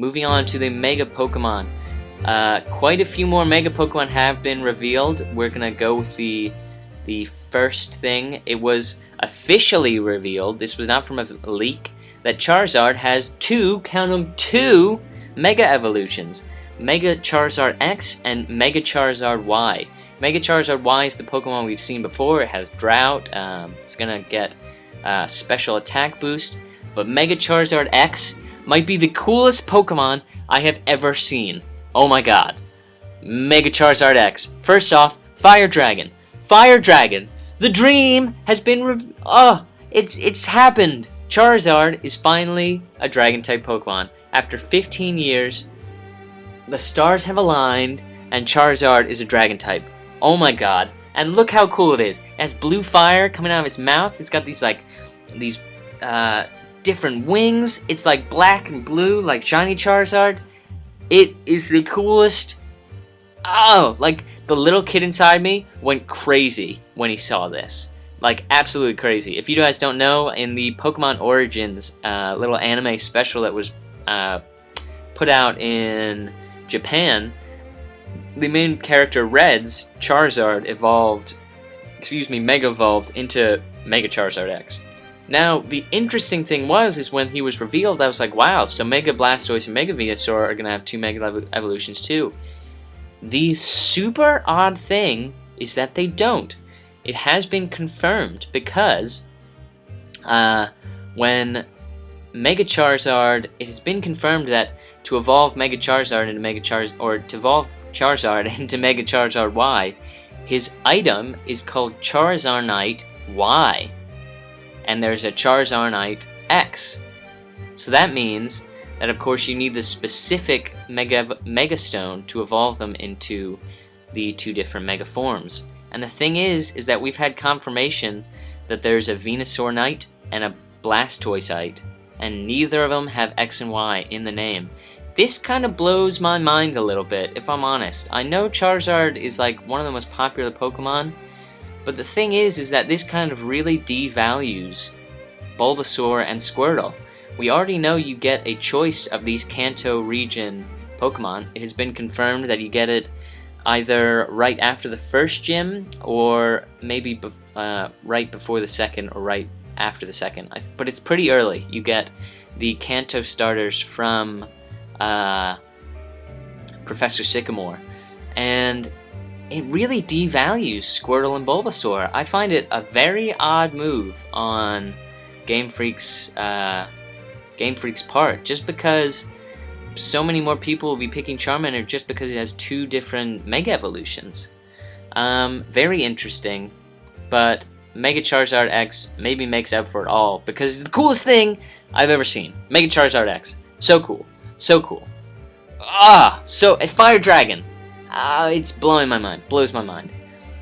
moving on to the Mega Pokemon. Quite a few more Mega Pokemon have been revealed. We're gonna go with the first thing. It was officially revealed, this was not from a leak, that Charizard has count them, two Mega Evolutions. Mega Charizard X and Mega Charizard Y. Mega Charizard Y is the Pokemon we've seen before. It has Drought, it's gonna get special attack boost, but Mega Charizard X might be the coolest Pokemon I have ever seen. Oh my god. Mega Charizard X. First off, Fire Dragon. Fire Dragon! The dream has been it's happened! Charizard is finally a Dragon-type Pokemon. After 15 years, the stars have aligned, and Charizard is a Dragon-type. Oh my god. And look how cool it is. It has blue fire coming out of its mouth. It's got these different wings. It's like black and blue, like shiny Charizard. It is the coolest. Oh, like the little kid inside me went crazy when he saw this. Like absolutely crazy. If you guys don't know, in the Pokemon Origins little anime special that was put out in Japan, the main character Red's Charizard Mega evolved into Mega Charizard X. Now, the interesting thing is when he was revealed, I was like, wow, so Mega Blastoise and Mega Venusaur are going to have two Mega Evolutions too. The super odd thing is that they don't. It has been confirmed because when Mega Charizard, it has been confirmed that to evolve Mega Charizard into Mega Charizard, or to evolve Charizard into Mega Charizard Y, his item is called Charizardite Y. And there's a Charizardite X. So that means that of course you need the specific Mega Stone to evolve them into the two different Mega forms. And the thing is that we've had confirmation that there's a Venusaurite and a Blastoiseite, and neither of them have X and Y in the name. This kind of blows my mind a little bit, if I'm honest. I know Charizard is like one of the most popular Pokemon, but the thing is that this kind of really devalues Bulbasaur and Squirtle. We already know you get a choice of these Kanto region Pokemon. It has been confirmed that you get it either right after the first gym, or maybe right before the second, or right after the second. But it's pretty early. You get the Kanto starters from Professor Sycamore, and it really devalues Squirtle and Bulbasaur. I find it a very odd move on Game Freak's part, just because so many more people will be picking Charmander just because it has two different Mega Evolutions. Very interesting, but Mega Charizard X maybe makes up for it all, because it's the coolest thing I've ever seen. Mega Charizard X. So cool. So cool. So a Fire Dragon. It's blowing my mind. Blows my mind.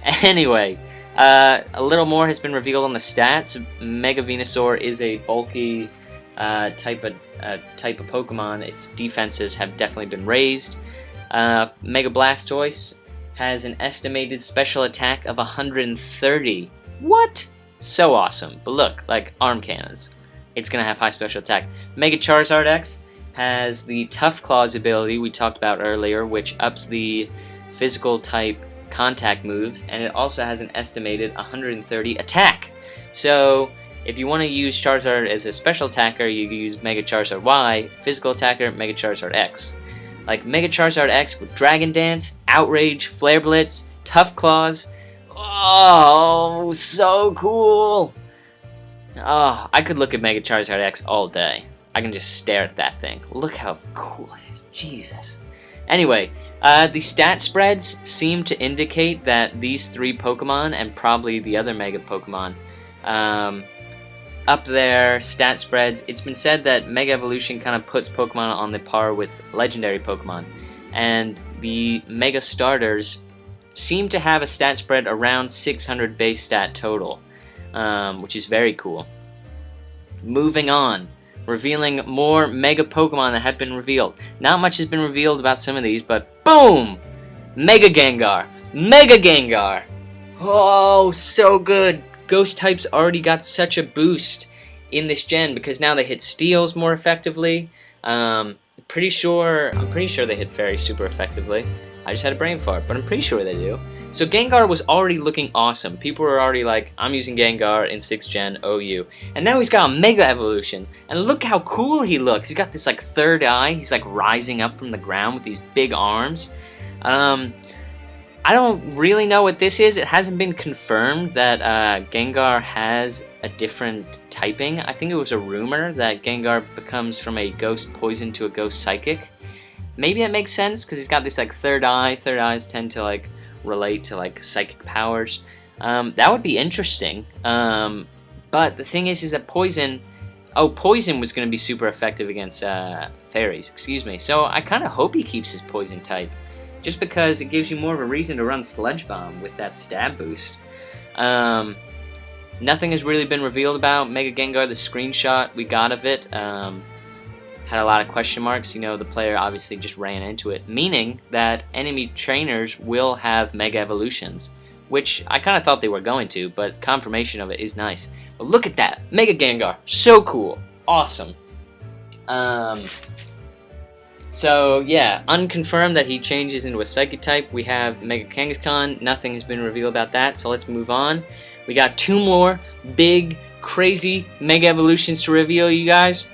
Anyway, a little more has been revealed on the stats. Mega Venusaur is a bulky type of Pokemon. Its defenses have definitely been raised. Mega Blastoise has an estimated special attack of 130. What? So awesome. But look, like arm cannons. It's gonna have high special attack. Mega Charizard X has the Tough Claws ability we talked about earlier, which ups the physical type contact moves, and it also has an estimated 130 attack. So if you want to use Charizard as a special attacker, you use Mega Charizard Y, physical attacker, Mega Charizard X. Like Mega Charizard X with Dragon Dance, Outrage, Flare Blitz, Tough Claws. Oh, so cool! Oh, I could look at Mega Charizard X all day. I can just stare at that thing. Look how cool it is. Jesus. Anyway, the stat spreads seem to indicate that these three Pokemon, and probably the other Mega Pokemon, up their stat spreads, it's been said that Mega Evolution kind of puts Pokemon on the par with legendary Pokemon. And the Mega Starters seem to have a stat spread around 600 base stat total, which is very cool. Moving on. Revealing more Mega Pokemon that have been revealed. Not much has been revealed about some of these, but boom! Mega Gengar! Mega Gengar! Oh, so good! Ghost types already got such a boost in this gen because now they hit steals more effectively. I'm pretty sure they hit Fairy super effectively. I just had a brain fart, but I'm pretty sure they do. So Gengar was already looking awesome. People were already like, I'm using Gengar in 6th gen OU. And now he's got a Mega Evolution. And look how cool he looks. He's got this like third eye. He's like rising up from the ground with these big arms. I don't really know what this is. It hasn't been confirmed that Gengar has a different typing. I think it was a rumor that Gengar becomes from a Ghost Poison to a Ghost Psychic. Maybe that makes sense because he's got this like third eye. Third eyes tend to like relate to like psychic powers. That would be interesting. But the thing is that Poison was going to be super effective against Fairies. Excuse me. So I kind of hope he keeps his Poison type, just because it gives you more of a reason to run Sludge Bomb with that stab boost. Nothing has really been revealed about Mega Gengar. The screenshot we got of it had a lot of question marks. You know, the player obviously just ran into it, meaning that enemy trainers will have Mega Evolutions, which I kind of thought they were going to, but confirmation of it is nice. But look at that! Mega Gengar! So cool! Awesome! So yeah, unconfirmed that he changes into a Psychic type. We have Mega Kangaskhan. Nothing has been revealed about that, so let's move on. We got 2 more big, crazy Mega Evolutions to reveal, you guys.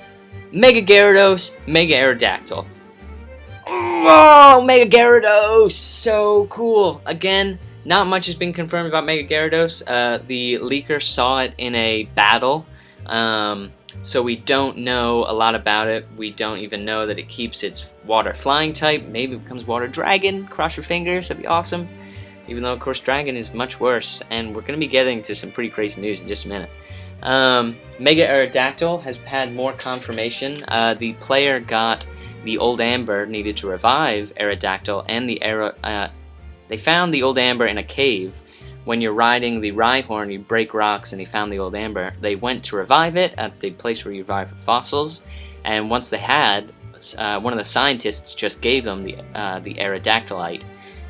Mega-Gyarados, Mega-Aerodactyl. Oh, Mega-Gyarados! So cool. Again, not much has been confirmed about Mega-Gyarados. The leaker saw it in a battle, so we don't know a lot about it. We don't even know that it keeps its Water Flying type. Maybe it becomes Water Dragon. Cross your fingers, that'd be awesome. Even though, of course, Dragon is much worse, and we're going to be getting to some pretty crazy news in just a minute. Mega-Aerodactyl has had more confirmation. The player got the Old Amber needed to revive Aerodactyl, and they found the Old Amber in a cave. When you're riding the Rhyhorn, you break rocks, and they found the Old Amber. They went to revive it at the place where you revive fossils, and once they had, one of the scientists just gave them the Aerodactylite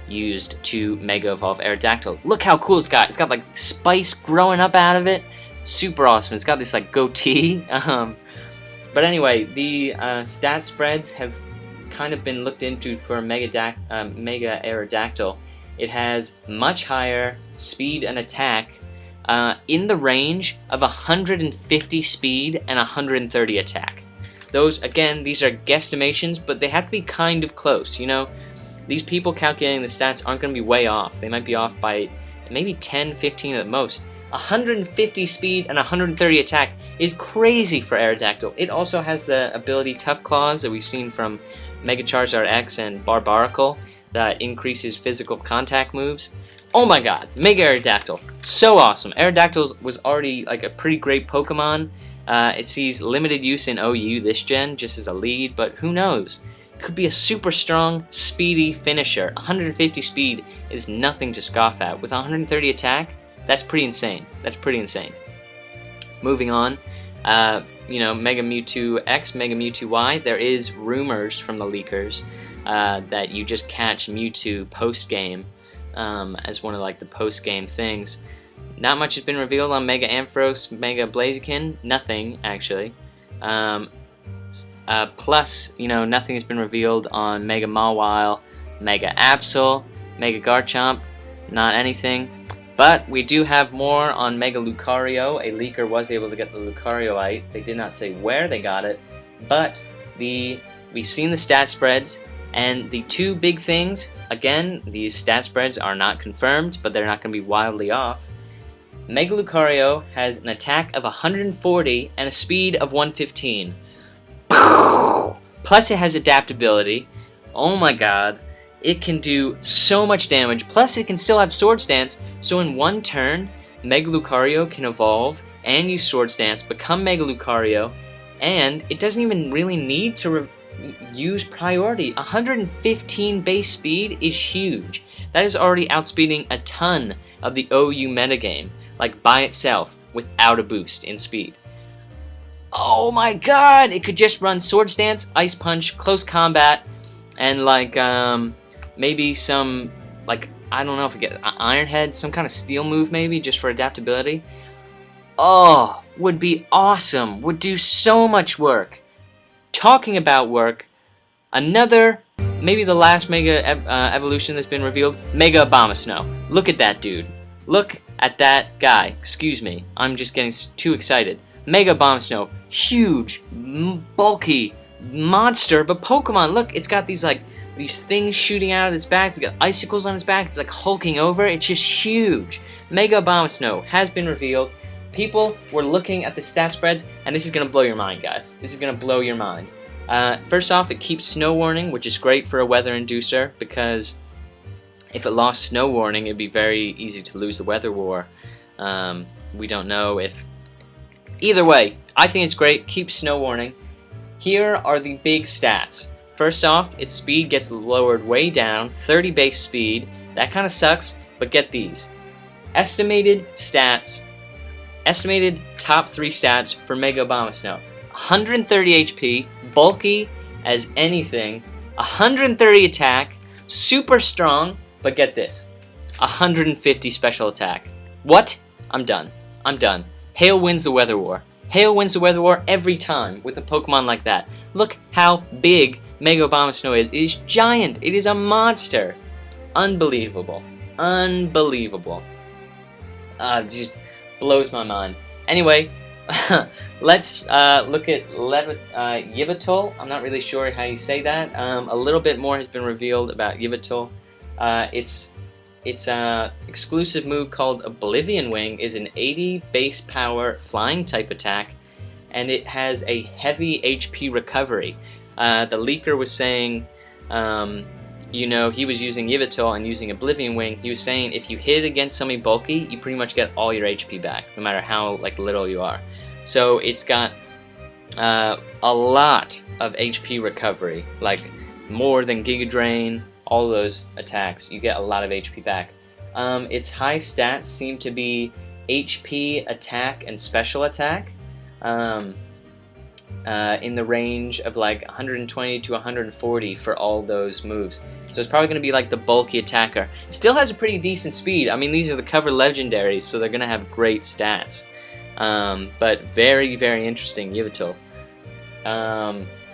used to Mega Evolve Aerodactyl. Look how cool it's got! It's got like spice growing up out of it. Super awesome. It's got this like goatee. But anyway, the stat spreads have kind of been looked into for Mega Aerodactyl. It has much higher speed and attack in the range of 150 speed and 130 attack. Those, again, these are guesstimations, but they have to be kind of close. You know, these people calculating the stats aren't going to be way off. They might be off by maybe 10, 15 at the most. 150 speed and 130 attack is crazy for Aerodactyl. It also has the ability Tough Claws that we've seen from Mega Charizard X and Barbaracle that increases physical contact moves. Oh my god, Mega Aerodactyl, so awesome. Aerodactyl was already like a pretty great Pokemon. It sees limited use in OU this gen, just as a lead, but who knows? It could be a super strong, speedy finisher. 150 speed is nothing to scoff at. With 130 attack, that's pretty insane. That's pretty insane. Moving on, you know, Mega Mewtwo X, Mega Mewtwo Y, there is rumors from the leakers that you just catch Mewtwo post-game as one of like the post-game things. Not much has been revealed on Mega Ampharos, Mega Blaziken, nothing actually. Plus, you know, nothing has been revealed on Mega Mawile, Mega Absol, Mega Garchomp, not anything. But we do have more on Mega Lucario. A leaker was able to get the Lucarioite. They did not say where they got it, but we've seen the stat spreads, and the 2 big things, again, these stat spreads are not confirmed, but they're not going to be wildly off. Mega Lucario has an attack of 140 and a speed of 115. Plus it has adaptability. Oh my god. It can do so much damage, plus it can still have Swords Dance, so in one turn, Mega Lucario can evolve and use Swords Dance, become Mega Lucario, and it doesn't even really need to use priority. 115 base speed is huge. That is already outspeeding a ton of the OU metagame, like by itself, without a boost in speed. Oh my god! It could just run Swords Dance, Ice Punch, Close Combat, and like, maybe some, like, I don't know if we get Iron Head, some kind of steel move maybe, just for adaptability. Oh, would be awesome. Would do so much work. Talking about work, Another, maybe the last Mega evolution that's been revealed, Mega-Abomasnow. Look at that dude. Look at that guy. Excuse me, I'm just getting too excited. Mega-Abomasnow, huge, bulky monster of a Pokemon. Look, it's got these things shooting out of its back. It's got icicles on its back. It's like hulking over. It's just huge. Mega-Abomasnow has been revealed. People were looking at the stat spreads, and this is gonna blow your mind, guys. This is gonna blow your mind. First off, it keeps snow warning, which is great for a weather inducer, because if it lost snow warning, it'd be very easy to lose the weather war. We don't know if... Either way, I think it's great. Keeps snow warning. Here are the big stats. First off, its speed gets lowered way down, 30 base speed. That kind of sucks, but get these. Estimated stats, estimated top 3 stats for Mega-Abomasnow. 130 HP, bulky as anything, 130 attack, super strong, but get this, 150 special attack. What? I'm done. I'm done. Hail wins the weather war. Hail wins the weather war every time with a Pokemon like that. Look how big Mega-Abomasnow is. It is giant. It is a monster. Unbelievable. Unbelievable. Just blows my mind. Anyway, let's look at Yveltal. I'm not really sure how you say that. A little bit more has been revealed about Yveltal. Its exclusive move called Oblivion Wing is an 80 base power flying type attack, and it has a heavy HP recovery. The leaker was saying, you know, he was using Yveltal and using Oblivion Wing. He was saying if you hit against somebody bulky, you pretty much get all your HP back, no matter how little you are. So it's got a lot of HP recovery, like more than Giga Drain. All those attacks, you get a lot of HP back. Its high stats seem to be HP, attack, and special attack. In the range of like 120 to 140 for all those moves. So it's probably going to be like the bulky attacker. It still has a pretty decent speed. I mean, these are the cover legendaries, so they're going to have great stats. But very, very interesting, Yveltal.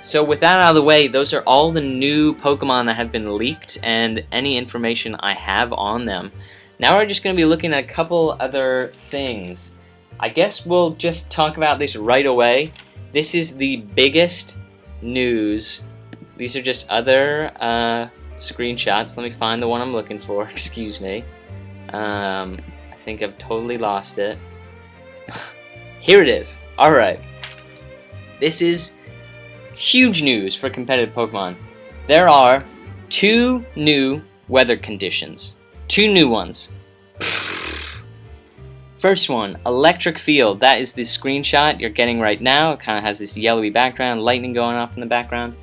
So with that out of the way, those are all the new Pokemon that have been leaked and any information I have on them. Now we're just going to be looking at a couple other things. I guess we'll just talk about this right away. This is the biggest news. These are just other screenshots. Let me find the one I'm looking for. Excuse me. I think I've totally lost it. Here it is. Alright. This is huge news for competitive Pokemon. There are 2 new weather conditions. 2 new ones. First one, electric field. That is the screenshot you're getting right now. It kind of has this yellowy background, lightning going off in the background.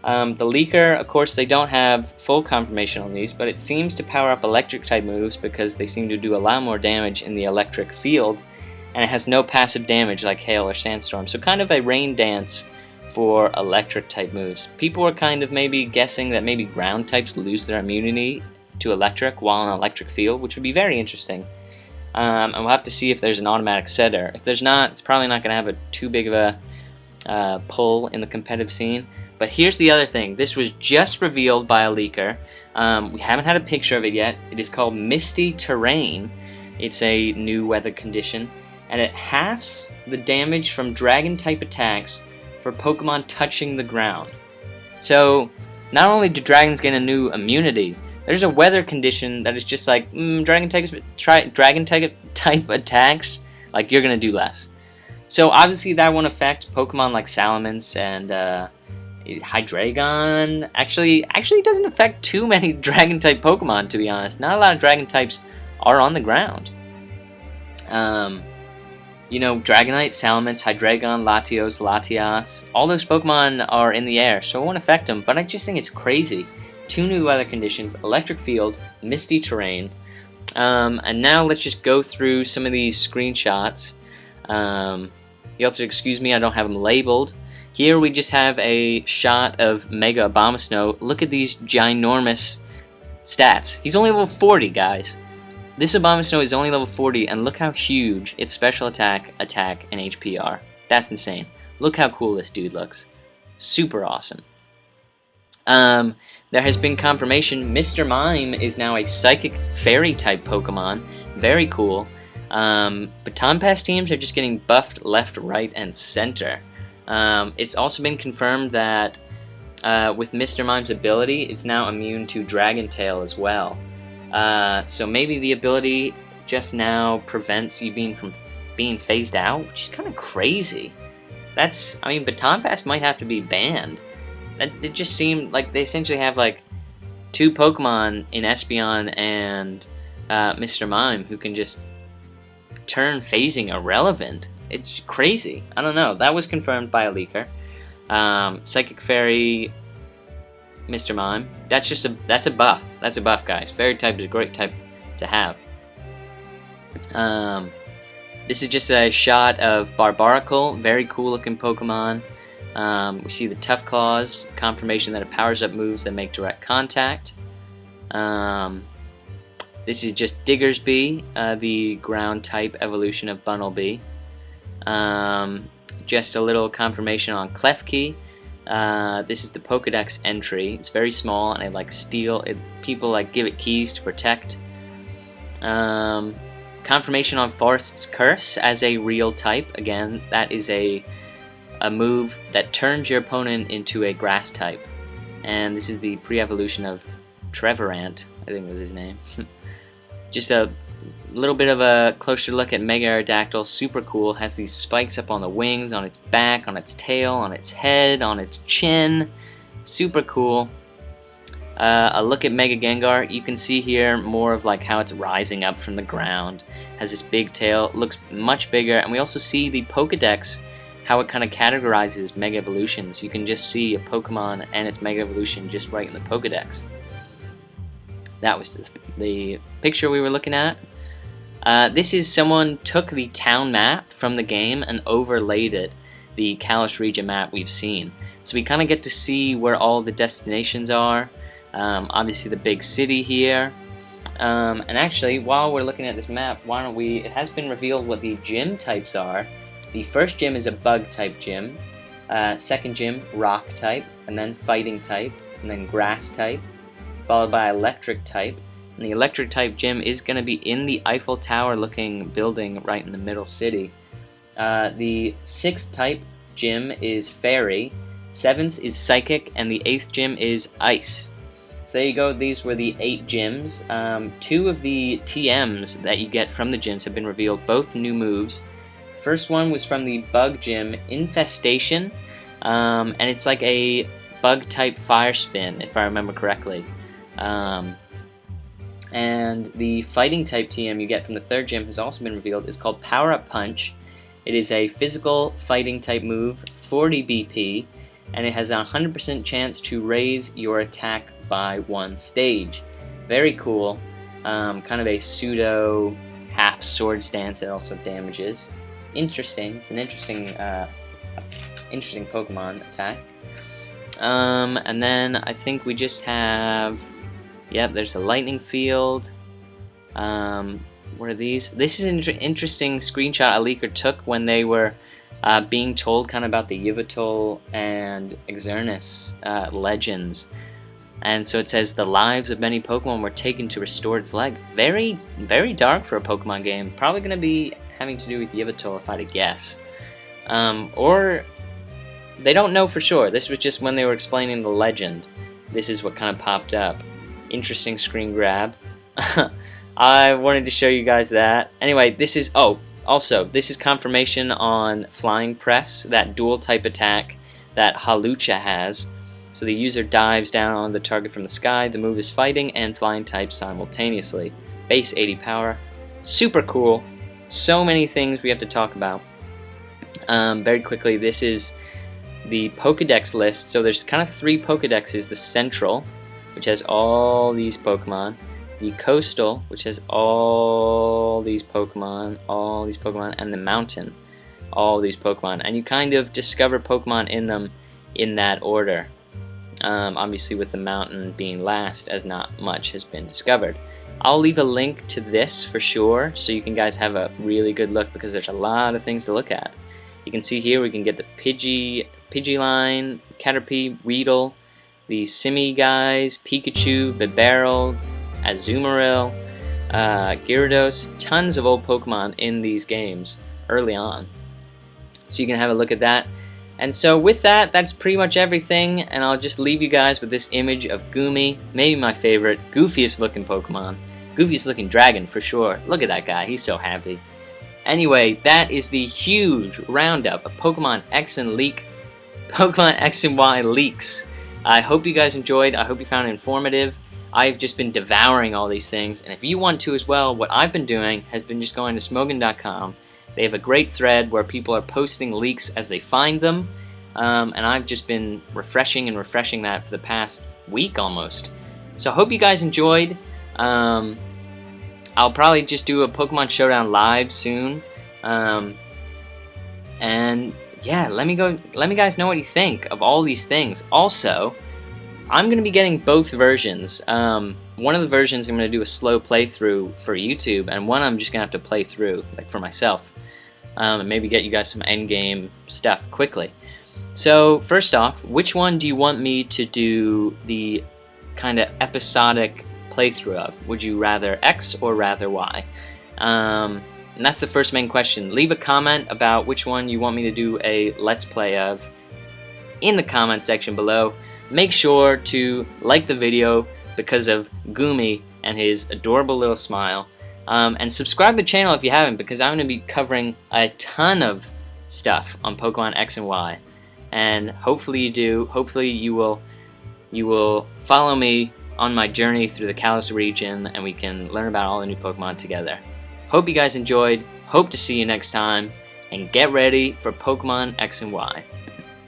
The leaker, of course, they don't have full confirmation on these, but it seems to power up electric type moves because they seem to do a lot more damage in the electric field, and it has no passive damage like hail or sandstorm. So kind of a rain dance for electric type moves. People were kind of maybe guessing that maybe ground types lose their immunity to electric while in an electric field, which would be very interesting. And we'll have to see if there's an automatic setter. If there's not, it's probably not going to have too big of a pull in the competitive scene. But here's the other thing. This was just revealed by a leaker. We haven't had a picture of it yet. It is called Misty Terrain. It's a new weather condition, and it halves the damage from dragon type attacks for Pokemon touching the ground. So not only do dragons gain a new immunity, there's a weather condition that is just like dragon type attacks, like you're gonna do less. So obviously that won't affect Pokemon like Salamence and Hydreigon. Actually it doesn't affect too many dragon type Pokemon, to be honest. Not a lot of dragon types are on the ground. You know, Dragonite, Salamence, Hydreigon, Latios, Latias, all those Pokemon are in the air, so it won't affect them, but I just think it's crazy. 2 new weather conditions, electric field, misty terrain, and now let's just go through some of these screenshots. You'll have to excuse me, I don't have them labeled. Here we just have a shot of Mega-Abomasnow. Look at these ginormous stats. He's only level 40, guys. This Abomasnow is only level 40, and look how huge its special attack, and HP are. That's insane. Look how cool this dude looks. Super awesome. There has been confirmation Mr. Mime is now a Psychic Fairy type Pokemon. Very cool. Baton Pass teams are just getting buffed left, right, and center. It's also been confirmed that with Mr. Mime's ability, it's now immune to Dragon Tail as well. So maybe the ability just now prevents you from being phased out, which is kind of crazy. I mean, Baton Pass might have to be banned. It just seemed like they essentially have like 2 Pokemon in Espeon and Mr. Mime who can just turn phasing irrelevant. It's crazy. I don't know. That was confirmed by a leaker. Psychic Fairy, Mr. Mime. That's a buff. That's a buff, guys. Fairy type is a great type to have. This is just a shot of Barbaracle. Very cool looking Pokemon. We see the Tough Claws, confirmation that it powers up moves that make direct contact. This is just Diggersby, the ground type evolution of Bunnelby. Just a little confirmation on Klefki. This is the Pokedex entry. It's very small, and people like give it keys to protect. Confirmation on Forest's Curse as a real type. Again, that is a move that turns your opponent into a grass type. And this is the pre-evolution of Trevorant, I think was his name. Just a little bit of a closer look at Mega-Gyarados. Super cool. Has these spikes up on the wings, on its back, on its tail, on its head, on its chin. Super cool. A look at Mega Gengar. You can see here more of like how it's rising up from the ground. Has this big tail. Looks much bigger. And we also see the Pokedex, how it kind of categorizes Mega Evolutions. You can just see a Pokemon and its Mega Evolution just right in the Pokedex. That was the picture we were looking at. This is someone took the town map from the game and overlaid it, the Kalos region map we've seen. So we kind of get to see where all the destinations are. Obviously the big city here. And actually, while we're looking at this map, it has been revealed what the gym types are. The first gym is a bug type gym. Second gym, rock type, and then fighting type, and then grass type, followed by electric type. And the electric type gym is going to be in the Eiffel Tower looking building right in the middle city. The 6th type gym is fairy, 7th is psychic, and the 8th gym is ice. So there you go, these were the 8 gyms. 2 of the TMs that you get from the gyms have been revealed, both new moves. First one was from the bug gym, Infestation, and it's like a bug type fire spin, if I remember correctly. And the fighting type TM you get from the 3rd gym has also been revealed. It's called Power Up Punch. It is a physical fighting type move, 40 BP, and it has a 100% chance to raise your attack by 1 stage. Very cool. Kind of a pseudo half sword stance that also damages. Interesting. It's an interesting Pokemon attack. And then I think we just have. Yep, there's a lightning field. What are these? This is an interesting screenshot a leaker took when they were being told kind of about the Yveltal and Xerneas legends. And so it says the lives of many Pokemon were taken to restore its leg. Very, very dark for a Pokemon game. Probably going to be having to do with Yveltal if I had to guess. Or they don't know for sure. This was just when they were explaining the legend. This is what kind of popped up. Interesting screen grab. I wanted to show you guys that. Anyway, this is this is confirmation on Flying Press, that dual type attack that Hawlucha has. So the user dives down on the target from the sky. The move is fighting and flying type simultaneously. Base 80 power. Super cool. So many things we have to talk about. Very quickly, this is the Pokedex list. So there's kind of 3 Pokedexes. The Central, which has all these Pokemon. The Coastal, which has all these Pokemon, and the Mountain, all these Pokemon. And you kind of discover Pokemon in them in that order. Obviously with the Mountain being last, as not much has been discovered. I'll leave a link to this for sure, so you can guys have a really good look, because there's a lot of things to look at. You can see here we can get the Pidgeyline, Caterpie, Weedle, the Simi guys, Pikachu, Bibarel, Azumarill, Gyarados, tons of old Pokemon in these games early on. So you can have a look at that. And so with that, that's pretty much everything, and I'll just leave you guys with this image of Goomy, maybe my favorite, goofiest looking Pokemon. Goofiest looking dragon for sure. Look at that guy, he's so happy. Anyway, that is the huge roundup of Pokemon X and Y leaks. I hope you guys enjoyed, I hope you found it informative. I've just been devouring all these things, and if you want to as well, what I've been doing has been just going to Smogon.com. They have a great thread where people are posting leaks as they find them, and I've just been refreshing that for the past week almost. So I hope you guys enjoyed. I'll probably just do a Pokemon Showdown live soon, and yeah, let me guys know what you think of all these things. Also, I'm gonna be getting both versions. One of the versions I'm gonna do a slow playthrough for YouTube, and one I'm just gonna have to play through, like for myself. And maybe get you guys some endgame stuff quickly. So first off, which one do you want me to do the kind of episodic playthrough of? Would you rather X or rather Y? And that's the first main question. Leave a comment about which one you want me to do a Let's Play of in the comment section below. Make sure to like the video because of Goomy and his adorable little smile. And subscribe to the channel if you haven't, because I'm going to be covering a ton of stuff on Pokemon X and Y. And hopefully you do. Hopefully you will follow me on my journey through the Kalos region, and we can learn about all the new Pokemon together. Hope you guys enjoyed. Hope to see you next time. And get ready for Pokemon X and Y.